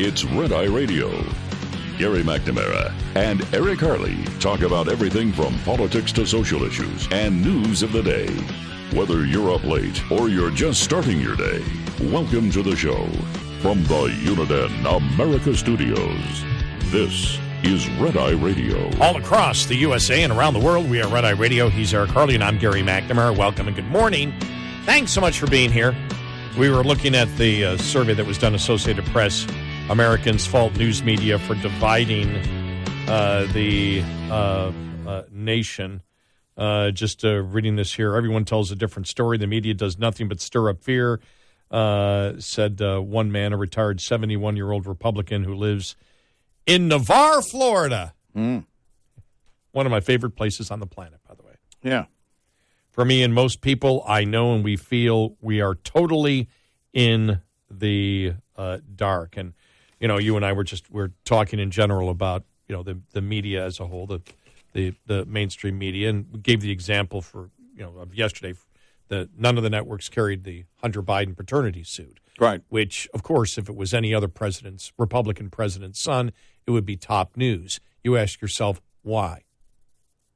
It's Red Eye Radio. Gary McNamara and Eric Harley talk about everything from politics to social issues and news of the day. Whether you're up late or you're just starting your day, welcome to the show. From the Uniden America Studios, this is Red Eye Radio. All across the USA and around the world, we are Red Eye Radio. He's Eric Harley, and I'm Gary McNamara. Welcome and good morning. Thanks so much for being here. We were looking at the survey that was done, Associated Press. Americans fault news media for dividing the nation. Just reading this here, everyone tells a different story. The media does nothing but stir up fear, said one man, a retired 71-year-old Republican who lives in Navarre, Florida. One of my favorite places on the planet, by the way. Yeah. For me and most people, I know and we feel we are totally in the dark. And, you know, you and I we're talking in general about, you know, the media as a whole, the mainstream media, and we gave the example for, you know, of yesterday that none of the networks carried the Hunter Biden paternity suit. Right. Which, of course, if it was any other Republican president's son, it would be top news. You ask yourself, why?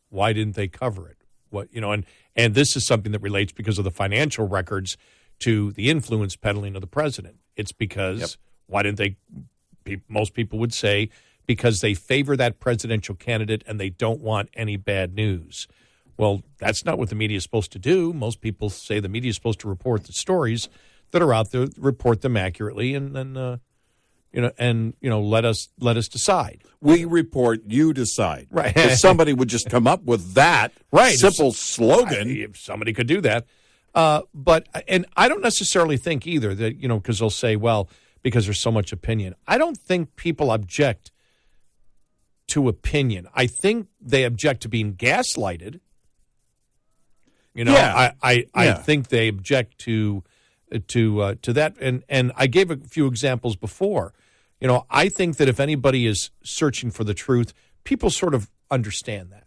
Why didn't they cover it? What, you know, and this is something that relates because of the financial records to the influence peddling of the president. It's because, why didn't they, most people would say, because they favor that presidential candidate and they don't want any bad news. Well, that's not what the media is supposed to do. Most people say the media is supposed to report the stories that are out there, report them accurately, and then let us decide. We report, you decide. Right. If somebody would just come up with that simple slogan. If somebody could do that. But I don't necessarily think either that, you know, because they'll say, well, because there's so much opinion. I don't think people object to opinion. I think they object to being gaslighted. You know, I think they object to that. And I gave a few examples before. You know, I think that if anybody is searching for the truth, people sort of understand that.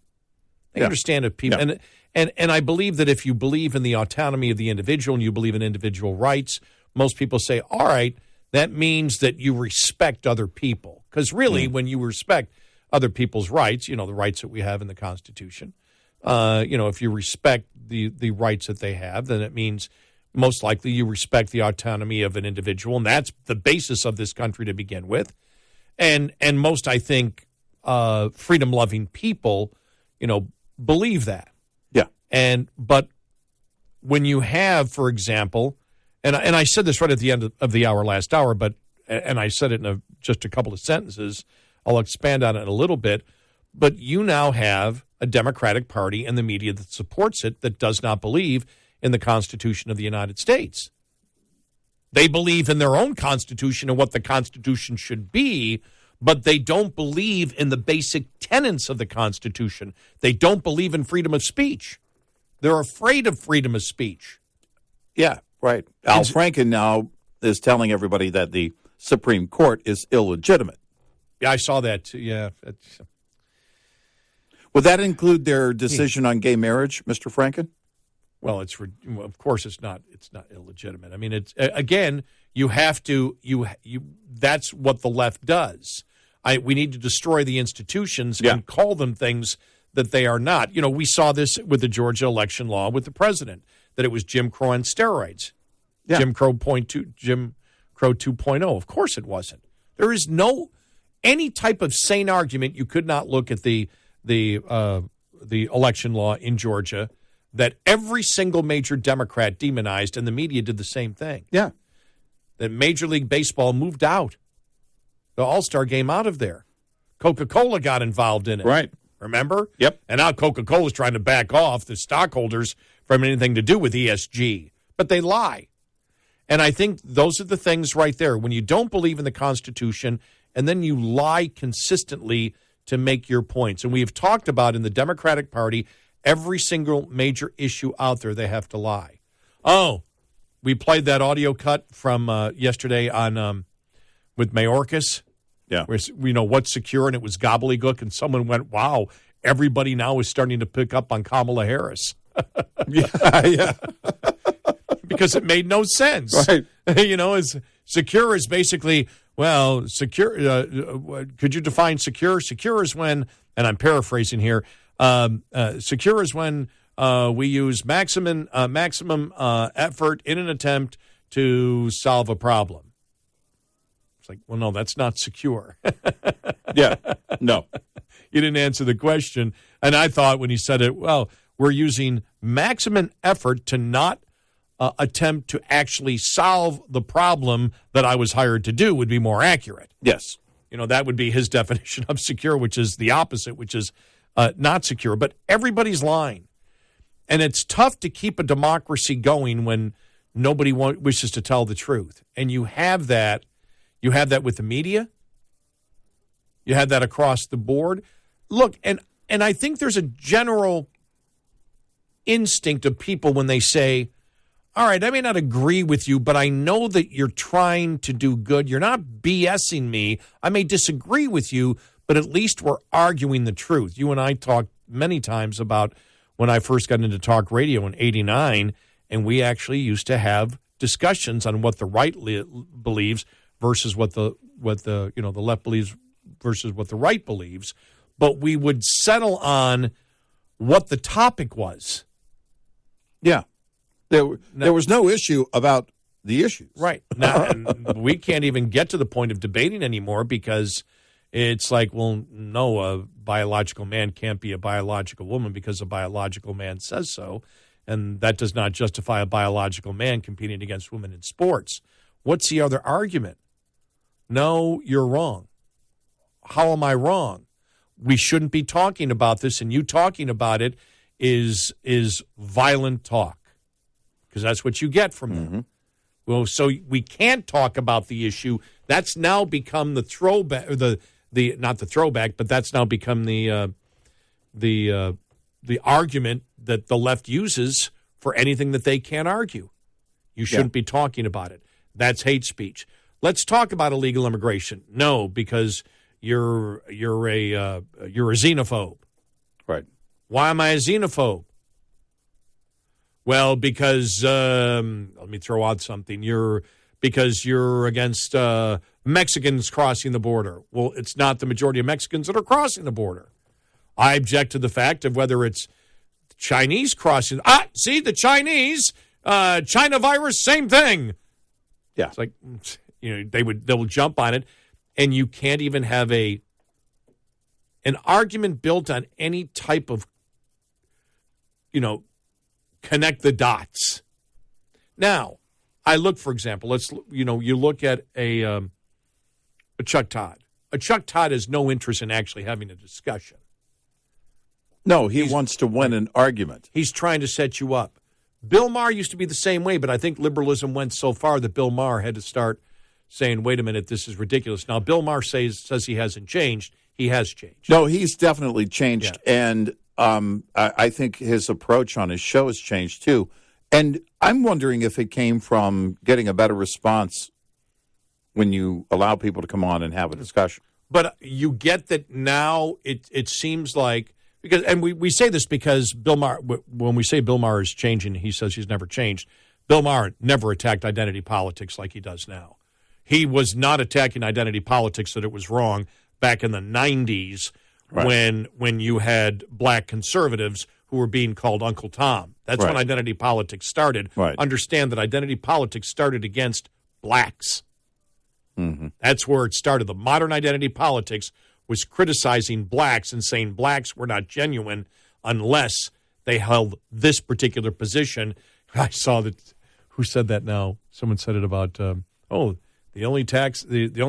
They understand if people and I believe that if you believe in the autonomy of the individual and you believe in individual rights, most people say, all right, that means that you respect other people. Because really, when you respect other people's rights, you know, the rights that we have in the Constitution, if you respect the rights that they have, then it means most likely you respect the autonomy of an individual, and that's the basis of this country to begin with. And most, I think, freedom-loving people, you know, believe that. Yeah. But when you have, for example, and I said this right at the end of the hour last hour, and I said it in just a couple of sentences. I'll expand on it a little bit. But you now have a Democratic Party and the media that supports it that does not believe in the Constitution of the United States. They believe in their own Constitution and what the Constitution should be, but they don't believe in the basic tenets of the Constitution. They don't believe in freedom of speech. They're afraid of freedom of speech. Yeah, right. Al Franken now is telling everybody that the Supreme Court is illegitimate. Yeah, I saw that too. Yeah. Would that include their decision on gay marriage, Mr. Franken? Well, of course it's not illegitimate. I mean, it's again, you have to that's what the left does. We need to destroy the institutions and call them things that they are not. You know, we saw this with the Georgia election law with the president, that it was Jim Crow on steroids. Yeah. Jim Crow 2.0. Of course it wasn't. There is any type of sane argument. You could not look at the election law in Georgia that every single major Democrat demonized, and the media did the same thing. Yeah. That Major League Baseball moved out. The All-Star game out of there. Coca-Cola got involved in it. Right. Remember? Yep. And now Coca-Cola is trying to back off the stockholders from anything to do with ESG. But they lie. And I think those are the things right there. When you don't believe in the Constitution and then you lie consistently to make your points. And we have talked about in the Democratic Party, every single major issue out there, they have to lie. Oh, we played that audio cut from yesterday on with Mayorkas. Yeah. Where, you know, what's secure, and it was gobbledygook, and someone went, wow, everybody now is starting to pick up on Kamala Harris. Yeah. Because it made no sense. Right. You know, secure is basically, Well, secure. Could you define secure? Secure is when, and I'm paraphrasing here. Secure is when we use maximum effort in an attempt to solve a problem. It's like, well, no, that's not secure. Yeah, no. You didn't answer the question. And I thought when he said it, well, we're using maximum effort to not attempt to actually solve the problem that I was hired to do would be more accurate. Yes. That would be his definition of secure, which is the opposite, which is not secure. But everybody's lying. And it's tough to keep a democracy going when nobody wishes to tell the truth. And you have that. You have that with the media. You have that across the board. Look, and I think there's a general instinct of people when they say, all right, I may not agree with you, but I know that you're trying to do good. You're not BSing me. I may disagree with you, but at least we're arguing the truth. You and I talked many times about when I first got into talk radio in '89, and we actually used to have discussions on what the right believes versus what the left believes versus what the right believes. But we would settle on what the topic was. Yeah. There was no issue about the issues. Right. Now, and we can't even get to the point of debating anymore because it's like, well, no, a biological man can't be a biological woman because a biological man says so. And that does not justify a biological man competing against women in sports. What's the other argument? No, you're wrong. How am I wrong? We shouldn't be talking about this, and you talking about it is violent talk. Because that's what you get from them. Mm-hmm. Well, so we can't talk about the issue. That's now become the throwback, or the not the throwback, but that's now become the argument that the left uses for anything that they can't argue. You shouldn't be talking about it. That's hate speech. Let's talk about illegal immigration. No, because you're a xenophobe. Right. Why am I a xenophobe? Well, because let me throw out something. Because you're against Mexicans crossing the border. Well, it's not the majority of Mexicans that are crossing the border. I object to the fact of whether it's Chinese crossing. See, the Chinese, China virus, same thing. Yeah, it's like they will jump on it, and you can't even have an argument built on any type of connect the dots. Now, I look, for example, you look at a Chuck Todd. A Chuck Todd has no interest in actually having a discussion. No, he wants to win an argument. He's trying to set you up. Bill Maher used to be the same way, but I think liberalism went so far that Bill Maher had to start saying, wait a minute, this is ridiculous. Now, Bill Maher says he hasn't changed. He has changed. No, he's definitely changed, yeah. And I think his approach on his show has changed, too. And I'm wondering if it came from getting a better response when you allow people to come on and have a discussion. But you get that now it seems like, because, and we say this because Bill Maher, when we say Bill Maher is changing, he says he's never changed. Bill Maher never attacked identity politics like he does now. He was not attacking identity politics that it was wrong back in the 90s. Right. When you had black conservatives who were being called Uncle Tom. That's when identity politics started. Right. Understand that identity politics started against blacks. Mm-hmm. That's where it started. The modern identity politics was criticizing blacks and saying blacks were not genuine unless they held this particular position. I saw that. Who said that now? Someone said it about, the only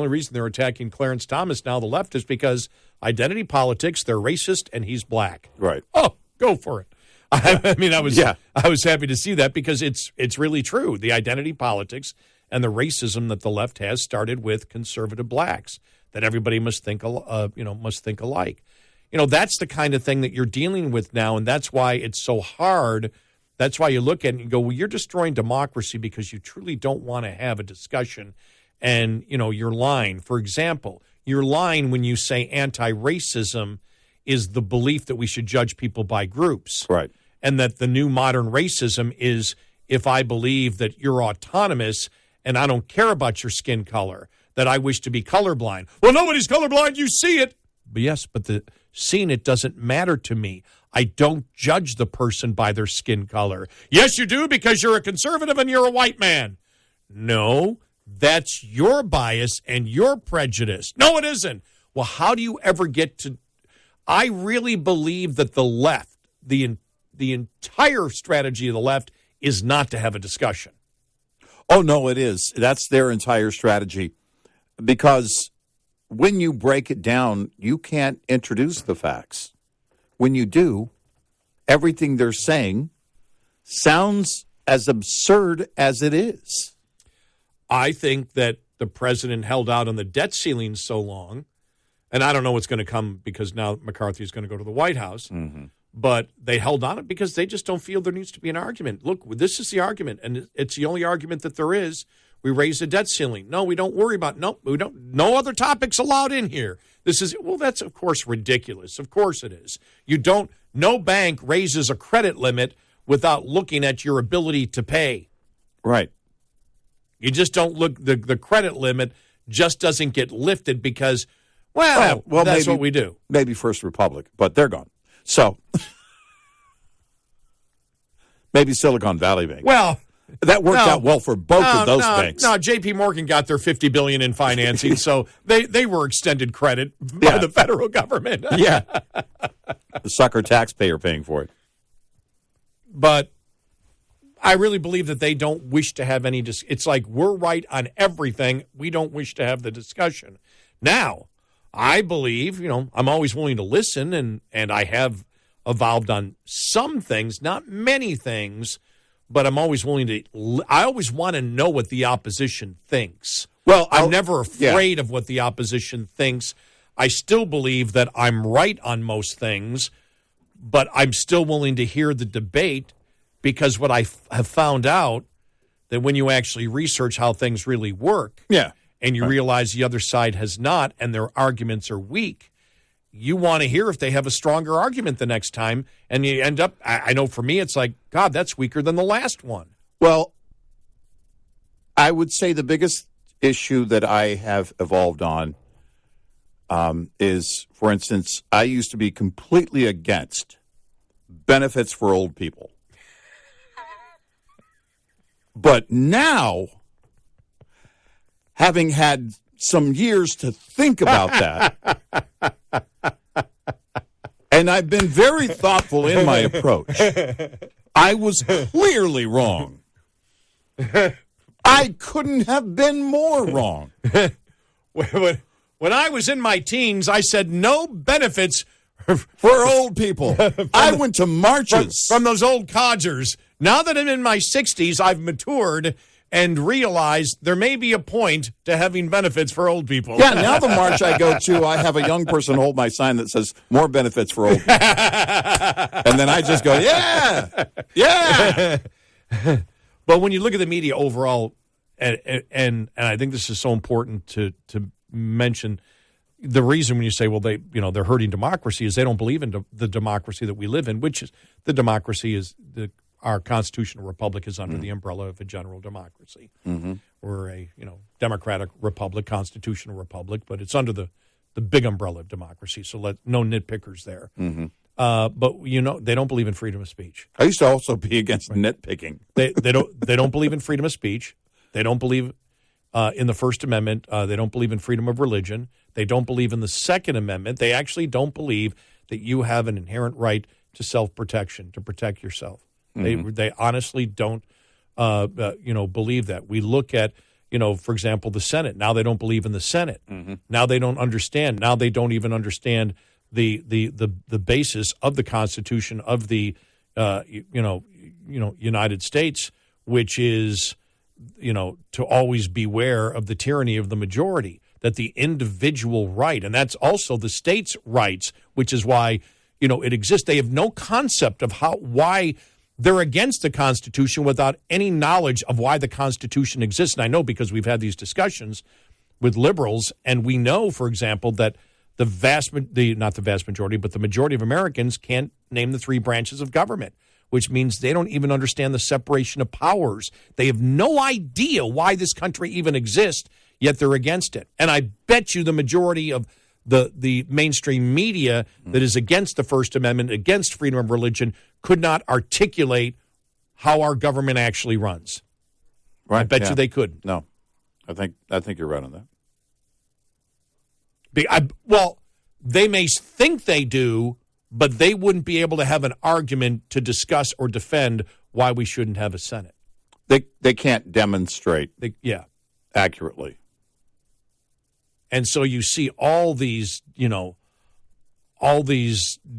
reason they're attacking Clarence Thomas now, the left, is because identity politics, they're racist, and he's black. Right. Oh, go for it. I mean, I was happy to see that because it's really true. The identity politics and the racism that the left has started with conservative blacks, that everybody must think alike. That's the kind of thing that you're dealing with now, and that's why it's so hard. That's why you look at it and you go, well, you're destroying democracy because you truly don't want to have a discussion. And, you're lying. For example, you're lying when you say anti-racism is the belief that we should judge people by groups. Right. And that the new modern racism is if I believe that you're autonomous and I don't care about your skin color. that I wish to be colorblind. Well, nobody's colorblind. You see it. But yes, but the seeing it doesn't matter to me. I don't judge the person by their skin color. Yes, you do, because you're a conservative and you're a white man. No, that's your bias and your prejudice. No, it isn't. Well, how do you ever get to... I really believe that the left, the entire strategy of the left is not to have a discussion. Oh, no, it is. That's their entire strategy. Because when you break it down, you can't introduce the facts. When you do, everything they're saying sounds as absurd as it is. I think that the president held out on the debt ceiling so long, and I don't know what's going to come because now McCarthy is going to go to the White House, but they held on it because they just don't feel there needs to be an argument. Look, this is the argument, and it's the only argument that there is. We raise the debt ceiling. No, we don't worry about we don't. No other topics allowed in here. This is, well, that's of course ridiculous. Of course it is. No bank raises a credit limit without looking at your ability to pay. Right. You just don't look, the credit limit just doesn't get lifted because, well that's maybe, what we do. Maybe First Republic, but they're gone. So maybe Silicon Valley Bank. Well, that worked out well for both of those banks. No, J.P. Morgan got their $50 billion in financing, so they were extended credit by the federal government. Yeah, the sucker taxpayer paying for it. But I really believe that they don't wish to have any. It's like we're right on everything. We don't wish to have the discussion. Now, I believe, I'm always willing to listen, and I have evolved on some things, not many things. But I'm always willing to. I always want to know what the opposition thinks. Well, I'm never afraid of what the opposition thinks. I still believe that I'm right on most things, but I'm still willing to hear the debate because what I have found out that when you actually research how things really work, and you realize the other side has not, and their arguments are weak. You want to hear if they have a stronger argument the next time, and you end up, I know for me, it's like, God, that's weaker than the last one. Well, I would say the biggest issue that I have evolved on is, for instance, I used to be completely against benefits for old people. But now, having had some years to think about that, and I've been very thoughtful in my approach. I was clearly wrong. I couldn't have been more wrong. When I was in my teens, I said no benefits for old people. I went to marches. From those old codgers. Now that I'm in my 60s, I've matured and realized there may be a point to having benefits for old people. Yeah, now the march I go to, I have a young person hold my sign that says, more benefits for old people. And then I just go, yeah. But when you look at the media overall, and I think this is so important to mention, the reason when you say, well, they're hurting democracy is they don't believe in the democracy that we live in, which is the democracy is our constitutional republic is under the umbrella of a general democracy. We're a democratic republic, constitutional republic, but it's under the big umbrella of democracy. So no nitpickers there. But they don't believe in freedom of speech. I used to also be against nitpicking. They don't believe in freedom of speech. They don't believe in the First Amendment. They don't believe in freedom of religion. They don't believe in the Second Amendment. They actually don't believe that you have an inherent right to self-protection, to protect yourself. They honestly don't, believe that. We look at, for example, the Senate. Now they don't believe in the Senate. Now they don't understand. Now they don't even understand the basis of the Constitution of the, United States, which is, to always beware of the tyranny of the majority. That the individual right, and that's also the state's rights, which is why, it exists. They have no concept of why they're against the Constitution without any knowledge of why the Constitution exists. And I know because we've had these discussions with liberals, and we know, for example, that not the vast majority, but the majority of Americans can't name the three branches of government, which means they don't even understand the separation of powers. They have no idea why this country even exists, yet they're against it. And I bet you the majority of the mainstream media that is against the First Amendment, against freedom of religion, could not articulate how our government actually runs. Right. I bet you they couldn't. No, I think you're right on that. Well, they may think they do, but they wouldn't be able to have an argument to discuss or defend why we shouldn't have a Senate. They can't demonstrate accurately. And so you see all these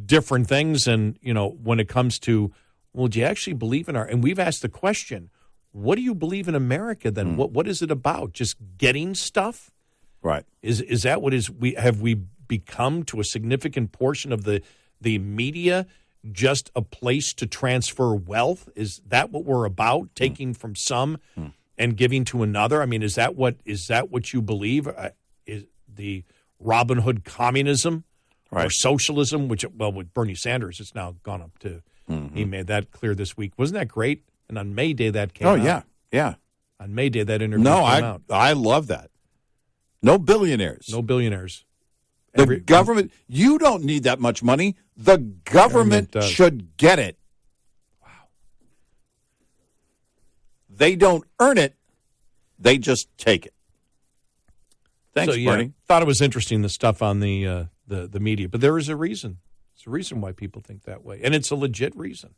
different things, and, when it comes to, well, do you actually believe in and we've asked the question, what do you believe in America then? What is it about? Just getting stuff? Right. Is that what have we become to a significant portion of the media just a place to transfer wealth? Is that what we're about, taking from some and giving to another? I mean, is that what you believe? Is the Robin Hood communism or socialism, which, with Bernie Sanders, it's now gone up to, he made that clear this week. Wasn't that great? And on May Day, that came out. Oh, yeah. On May Day, that interview came out. I love that. No billionaires. The government, you don't need that much money. The government should get it. Wow. They don't earn it. They just take it. Thanks, Bernie. Thought it was interesting, the stuff on the media. But there is a reason. It's a reason why people think that way. And it's a legit reason.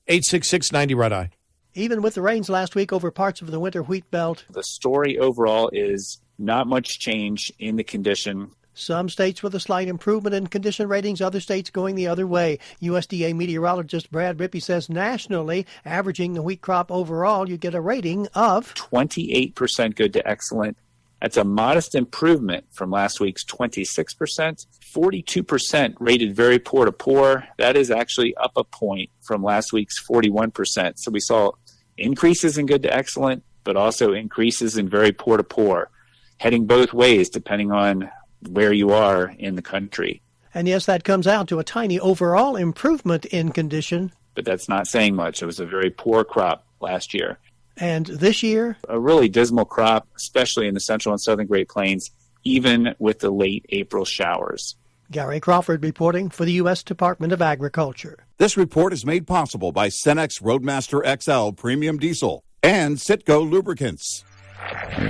866-90 Red Eye. Even with the rains last week over parts of the winter wheat belt, the story overall is not much change in the condition. Some states with a slight improvement in condition ratings, other states going the other way. USDA meteorologist Brad Rippey says nationally, averaging the wheat crop overall, you get a rating of 28% good to excellent. That's a modest improvement from last week's 26%. 42% rated very poor to poor. That is actually up a point from last week's 41%. So we saw increases in good to excellent, but also increases in very poor to poor, heading both ways depending on where you are in the country. And yes, that comes out to a tiny overall improvement in condition. But that's not saying much. It was a very poor crop last year. And this year? A really dismal crop, especially in the central and southern Great Plains, even with the late April showers. Gary Crawford reporting for the U.S. Department of Agriculture. This report is made possible by Cenex Roadmaster XL Premium Diesel and Citgo Lubricants.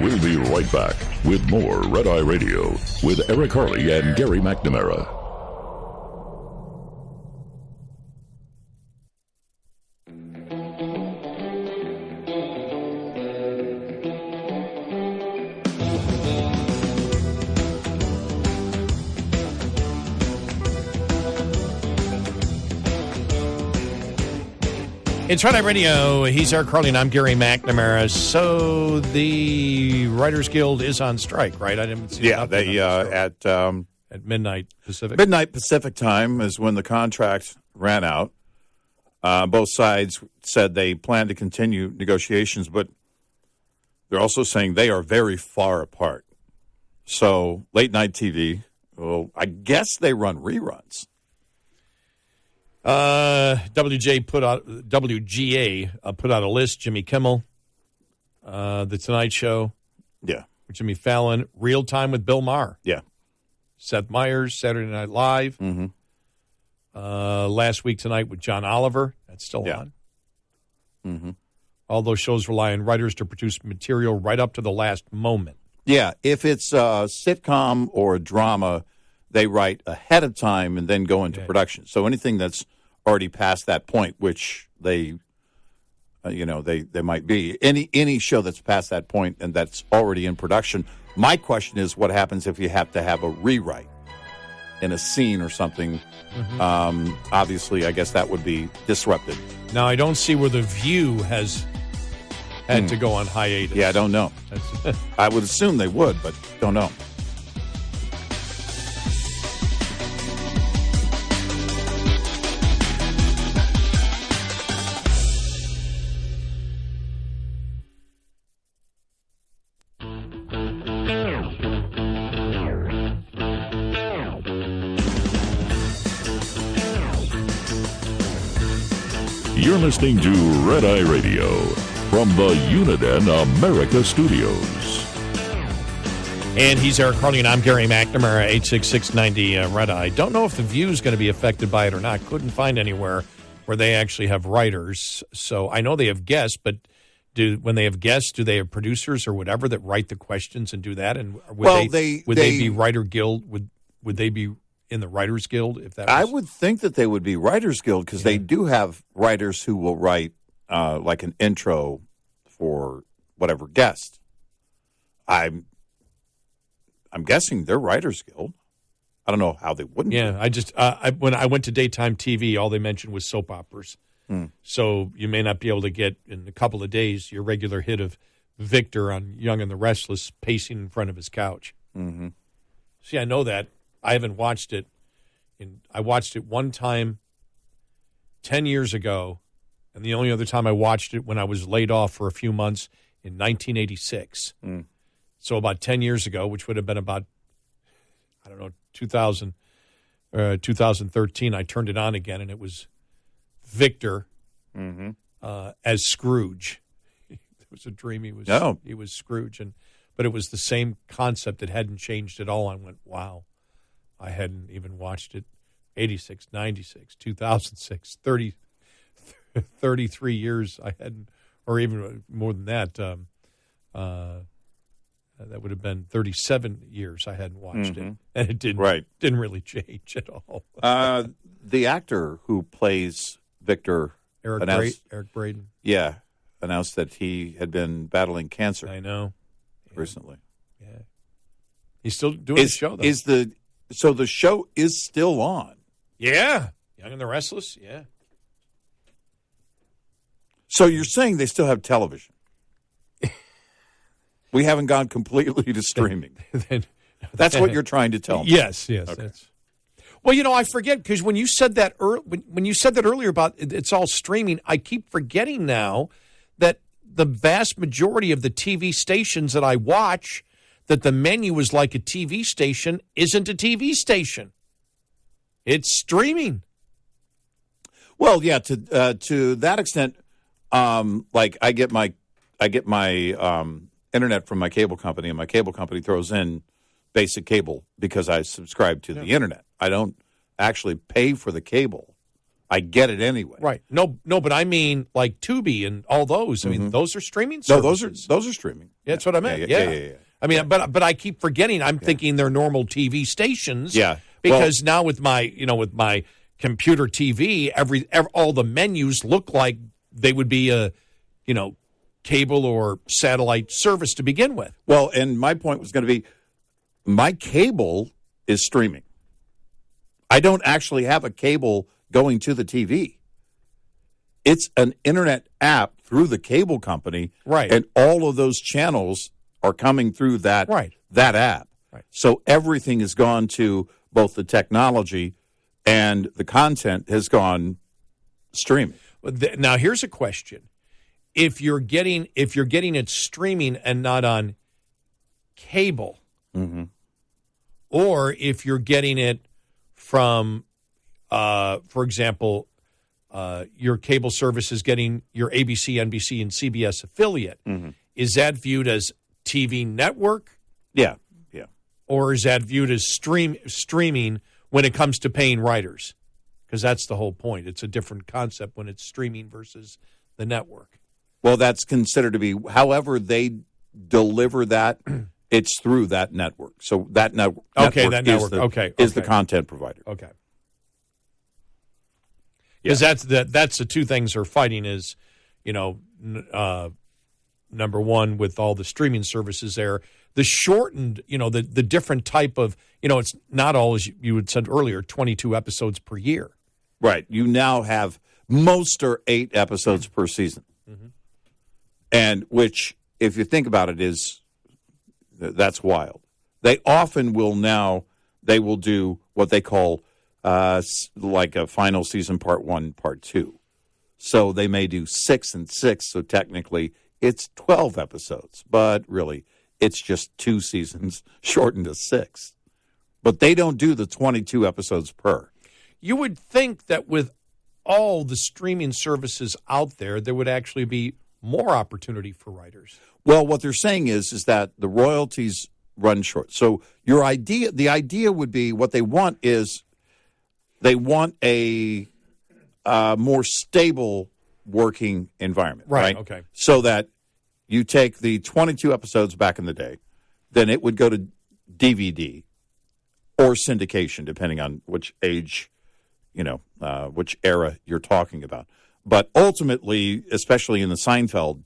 We'll be right back with more Red Eye Radio with Eric Harley and Gary McNamara. It's Red Eye Radio. He's Eric Harley, and I'm Gary McNamara. So the Writers Guild is on strike, right? I didn't see. Yeah, they at midnight Pacific. Midnight Pacific time is when the contract ran out. Both sides said they plan to continue negotiations, but they're also saying they are very far apart. So late night TV. Well, I guess they run reruns. WGA put out a list. Jimmy Kimmel, The Tonight Show, Jimmy Fallon, Real Time with Bill Maher, Seth Meyers, Saturday Night Live, Last Week Tonight with John Oliver, that's still on. All those shows rely on writers to produce material right up to the last moment. Yeah, if it's a sitcom or a drama, they write ahead of time and then go into production. So anything that's already past that point, which they might be, any show that's past that point and that's already in production. My question is, what happens if you have to have a rewrite in a scene or something? Obviously, I guess that would be disrupted. Now, I don't see where The View has had to go on hiatus. Yeah, I don't know. I would assume they would, but don't know. You're listening to Red Eye Radio from the Uniden America Studios. And he's Eric Carly, and I'm Gary McNamara, 86690 Red Eye. Don't know if the view is going to be affected by it or not. Couldn't find anywhere where they actually have writers. So I know they have guests, but when they have guests, do they have producers or whatever that write the questions and do that? And would they be Writer Guild? Would they be in the Writers Guild? If that was... I would think that they would be Writers Guild because they do have writers who will write like an intro for whatever guest. I'm guessing they're Writers Guild. I don't know how they wouldn't. Yeah, when I went to daytime TV, all they mentioned was soap operas. So you may not be able to get in a couple of days your regular hit of Victor on Young and the Restless pacing in front of his couch. Mm-hmm. See, I know that. I haven't watched it. I watched it one time 10 years ago, and the only other time I watched it when I was laid off for a few months in 1986. So about 10 years ago, which would have been about, 2013, I turned it on again, and it was Victor as Scrooge. It was a dream. He was Scrooge, but it was the same concept. It hadn't changed at all. I went, wow. I hadn't even watched it. 86, 96, 2006, 33 years I hadn't, or even more than that. That would have been 37 years I hadn't watched it, and it didn't really change at all. The actor who plays Victor, Eric Braeden, announced that he had been battling cancer. I know, recently. Yeah, he's still doing the show though. So the show is still on. Yeah, Young and the Restless. Yeah. So you're saying they still have television? We haven't gone completely to streaming. That's what you're trying to tell me. Yes. Okay. Well, I forget because when you said that when you said that earlier about it's all streaming, I keep forgetting now that the vast majority of the TV stations that I watch, that the menu is like a TV station, isn't a TV station. It's streaming. Well, yeah, to that extent, like I get my internet from my cable company, and my cable company throws in basic cable because I subscribe to the internet. I don't actually pay for the cable. I get it anyway. Right. No, but I mean like Tubi and all those. I mean, those are streaming services. No, those are streaming. Yeah, that's what I meant. Yeah. I mean, but I keep forgetting. I'm thinking they're normal TV stations. Yeah. Because now with my computer TV, all the menus look like they would be a, cable or satellite service to begin with. Well, and my point was going to be, my cable is streaming. I don't actually have a cable going to the TV. It's an internet app through the cable company, right? And all of those channels are coming through that app. Right. So everything has gone to both the technology and the content has gone streaming. Now here's a question: if you're getting it streaming and not on cable, or if you're getting it from, for example, your cable service is getting your ABC, NBC, and CBS affiliate, is that viewed as TV network? Yeah. Or is that viewed as streaming when it comes to paying writers? Because that's the whole point. It's a different concept when it's streaming versus the network. Well, that's considered to be, however they deliver that, it's through that network. So that network is the content provider. Okay. Because that's the two things they're fighting is, number one, with all the streaming services there, the shortened, the different type of, it's not all, as you had said earlier, 22 episodes per year. Right. You now have, most are 8 episodes per season. And which, if you think about it, that's wild. They often they will do what they call like a final season part 1, part 2. So they may do 6 and 6, so technically it's 12 episodes, but really it's just 2 seasons shortened to 6. But they don't do the 22 episodes per. You would think that with all the streaming services out there would actually be more opportunity for writers. Well, what they're saying is that the royalties run short. So the idea would be what they want is they want a more stable working environment, right? Okay. So that you take the 22 episodes back in the day, then it would go to DVD or syndication, depending on which age, which era you're talking about. But ultimately, especially in the Seinfeld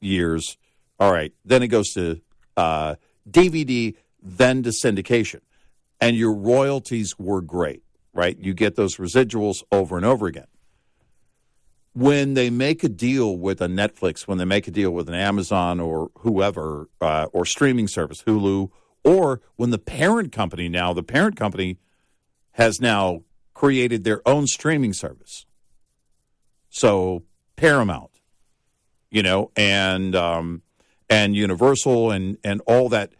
years, all right, then it goes to DVD, then to syndication. And your royalties were great, right? You get those residuals over and over again. When they make a deal with a Netflix, when they make a deal with an Amazon or whoever, or streaming service, Hulu, or when the parent company has now created their own streaming service. So Paramount, and Universal and all that,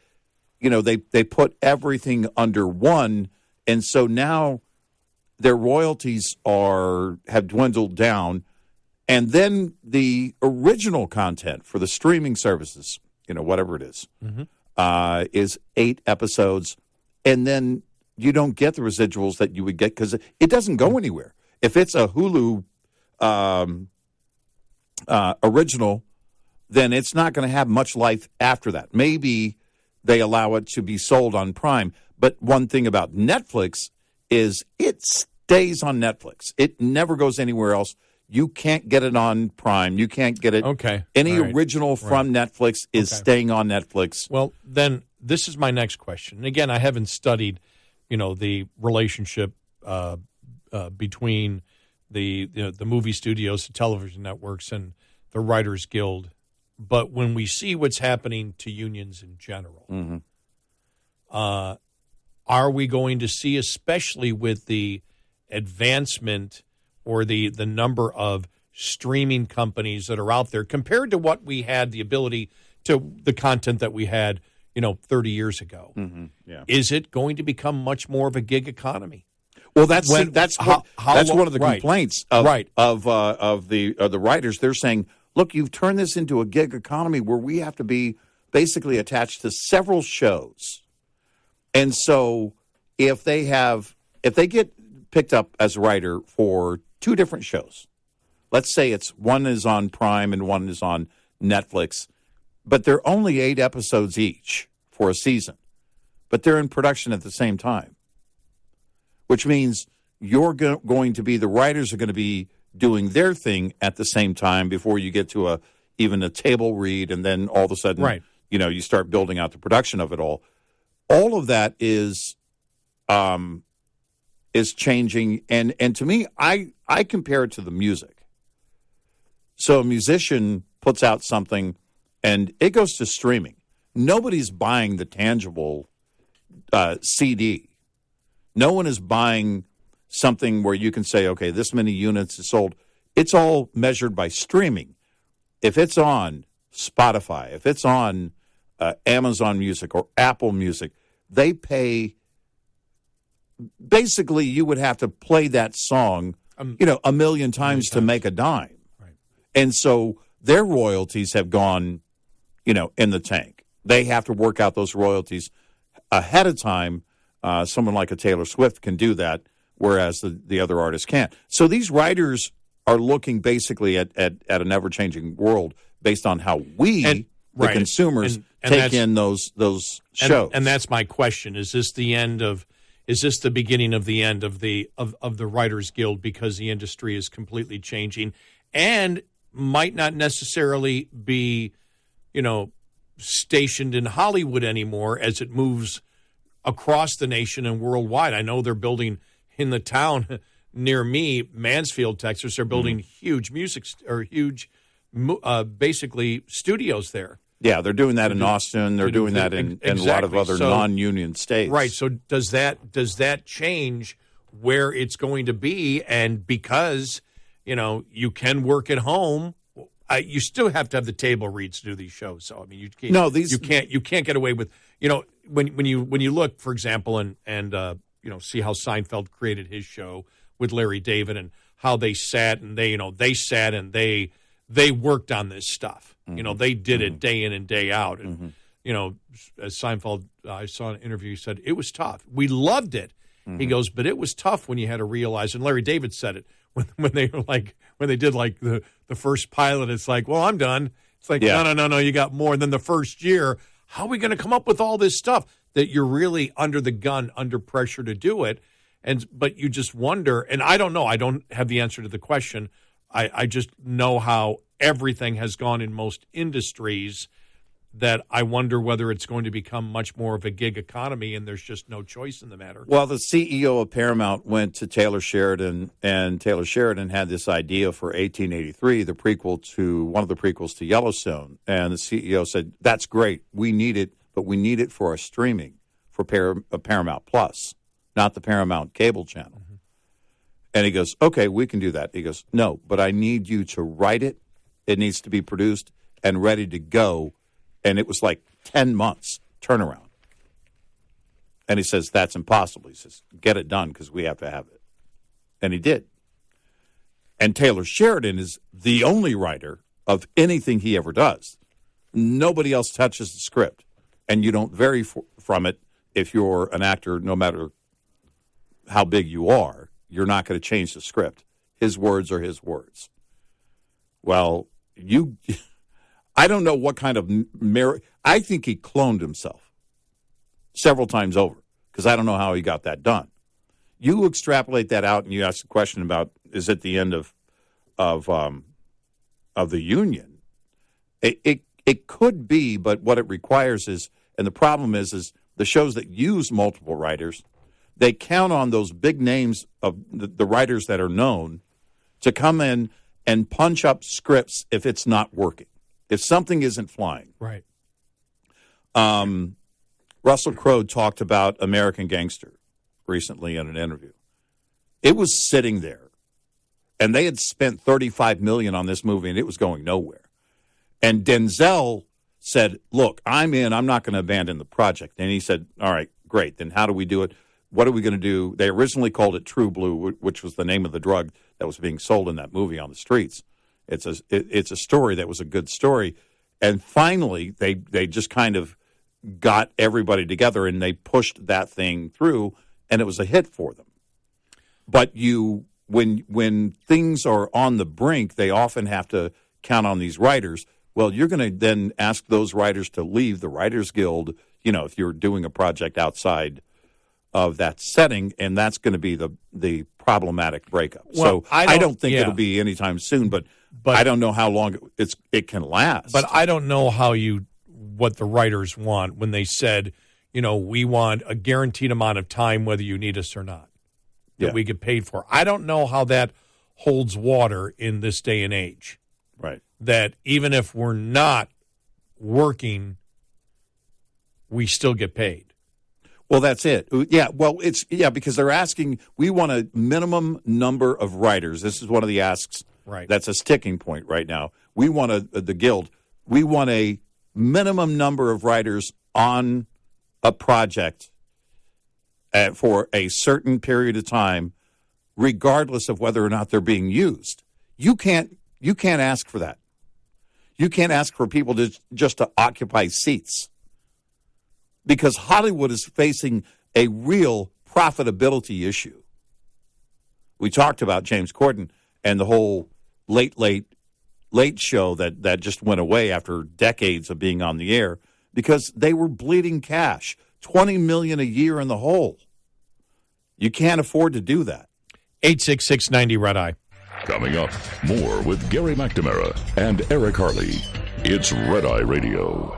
they put everything under one, and so now their royalties have dwindled down. And then the original content for the streaming services, whatever it is, is 8 episodes. And then you don't get the residuals that you would get because it doesn't go anywhere. If it's a Hulu original, then it's not going to have much life after that. Maybe they allow it to be sold on Prime. But one thing about Netflix is it stays on Netflix. It never goes anywhere else. You can't get it on Prime. You can't get it. Okay. Any original from Netflix is staying on Netflix. Well, then this is my next question. And again, I haven't studied, the relationship between the movie studios, the television networks, and the Writers Guild. But when we see what's happening to unions in general, are we going to see, especially with the advancement or the number of streaming companies that are out there compared to what we had the ability to the content that we had, 30 years ago? Yeah. Is it going to become much more of a gig economy? Well, that's one of the complaints of the writers. They're saying, look, you've turned this into a gig economy where we have to be basically attached to several shows. And so if they get picked up as a writer for 2 different shows, let's say one is on Prime and one is on Netflix, but they're only 8 episodes each for a season, but they're in production at the same time, which means going to be, the writers are going to be doing their thing at the same time before you get to even a table read, and then all of a sudden, you start building out the production of it all. All of that is changing, and to me, I compare it to the music. So a musician puts out something, and it goes to streaming. Nobody's buying the tangible CD. No one is buying something where you can say, okay, this many units is sold. It's all measured by streaming. If it's on Spotify, if it's on Amazon Music or Apple Music, they pay. Basically, you would have to play that song, a million times to make a dime. Right. And so their royalties have gone, in the tank. They have to work out those royalties ahead of time. Someone like a Taylor Swift can do that, whereas the other artists can't. So these writers are looking basically at an ever-changing world based on how we, the consumers, take in those shows. And that's my question. Is this the beginning of the end of the Writers Guild, because the industry is completely changing and might not necessarily be, stationed in Hollywood anymore as it moves across the nation and worldwide? I know they're building in the town near me, Mansfield, Texas. They're building huge basically studios there. Yeah, they're doing that in Austin. They're doing that in a lot of other non-union states. Right. So does that change where it's going to be? And because you can work at home, you still have to have the table reads to do these shows. So I mean, you can't get away with when you look, for example, and see how Seinfeld created his show with Larry David and how they sat and they worked on this stuff. They did it day in and day out. And as Seinfeld, I saw an interview, he said, it was tough. We loved it. He goes, but it was tough when you had to realize, and Larry David said it, when they did like the first pilot, it's like, well, I'm done. It's like, no, you got more. And then the first year, how are we going to come up with all this stuff that you're really under the gun, under pressure to do it? But you just wonder, and I don't know. I don't have the answer to the question. I just know how everything has gone in most industries that I wonder whether it's going to become much more of a gig economy and there's just no choice in the matter. Well, the CEO of Paramount went to Taylor Sheridan, and Taylor Sheridan had this idea for 1883, the prequel to one of the prequels to Yellowstone. And the CEO said, that's great. We need it, but we need it for our streaming, for Paramount Plus, not the Paramount cable channel. Mm-hmm. And he goes, okay, we can do that. He goes, no, but I need you to write it. It needs to be produced and ready to go. And it was like 10 months turnaround. And he says, that's impossible. He says, get it done because we have to have it. And he did. And Taylor Sheridan is the only writer of anything he ever does. Nobody else touches the script. And you don't vary from it if you're an actor, no matter how big you are. You're not going to change the script. His words are his words. Well, I don't know what kind of I think he cloned himself several times over because I don't know how he got that done. You extrapolate that out and you ask the question about, is it the end of the union? It could be, but what it requires is, and the problem is the shows that use multiple writers, they count on those big names of the writers that are known to come in and punch up scripts if it's not working. If something isn't flying. Right. Russell Crowe talked about American Gangster recently in an interview. It was sitting there, and they had spent $35 million on this movie, and it was going nowhere. And Denzel said, look, I'm in. I'm not going to abandon the project. And he said, all right, great. Then how do we do it? What are we going to do? They originally called it True Blue, which was the name of the drug that was being sold in that movie on the streets. It's a story that was a good story. And finally, they just kind of got everybody together, and they pushed that thing through, and it was a hit for them. But when things are on the brink, they often have to count on these writers. Well, you're going to then ask those writers to leave the Writers Guild, if you're doing a project outside of that setting, and that's going to be the problematic breakup. Well, so I don't think it'll be anytime soon, but I don't know how long it can last. But I don't know what the writers want when they said, we want a guaranteed amount of time whether you need us or not that we get paid for. I don't know how that holds water in this day and age. Right. That even if we're not working, we still get paid. Well, that's it. Yeah, well, because they're asking, we want a minimum number of writers. This is one of the asks. Right. That's a sticking point right now. We want the Guild. We want a minimum number of writers on a project for a certain period of time, regardless of whether or not they're being used. You can't ask for that. You can't ask for people just to occupy seats. Because Hollywood is facing a real profitability issue. We talked about James Corden and the whole late show that just went away after decades of being on the air because they were bleeding cash, $20 million a year in the hole. You can't afford to do that. 866-90 Red Eye. Coming up, more with Gary McNamara and Eric Harley. It's Red Eye Radio.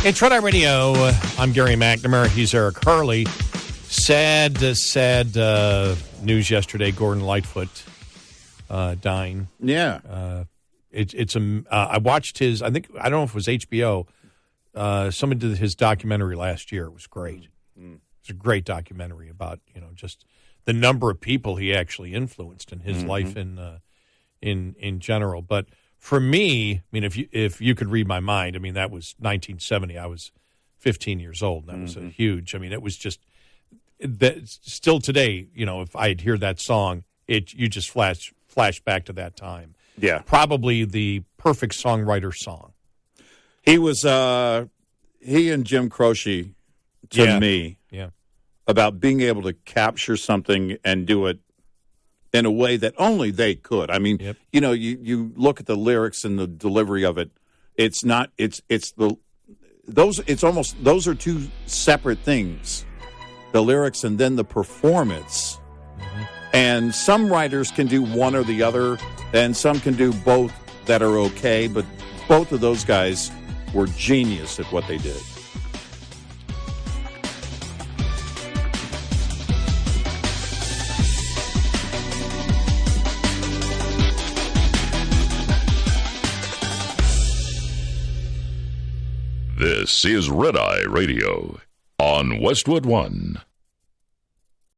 It's Red Eye Radio. I'm Gary McNamara. He's Eric Harley. Sad news yesterday. Gordon Lightfoot dying. Yeah. I watched his. I don't know if it was HBO. Someone did his documentary last year. It was great. It's a great documentary about just the number of people he actually influenced in his life in general. But for me, I mean, if you could read my mind, I mean, that was 1970. I was 15 years old. That was a huge. I mean, it was just that. Still today, if I'd hear that song, you just flash back to that time. Yeah, probably the perfect songwriter song. He was he and Jim Croce to me about being able to capture something and do it in a way that only they could. I mean, you look at the lyrics and the delivery of it. It's not. Those are two separate things. The lyrics and then the performance. Mm-hmm. And some writers can do one or the other, and some can do both that are okay. But both of those guys were genius at what they did. This is Red Eye Radio on Westwood One.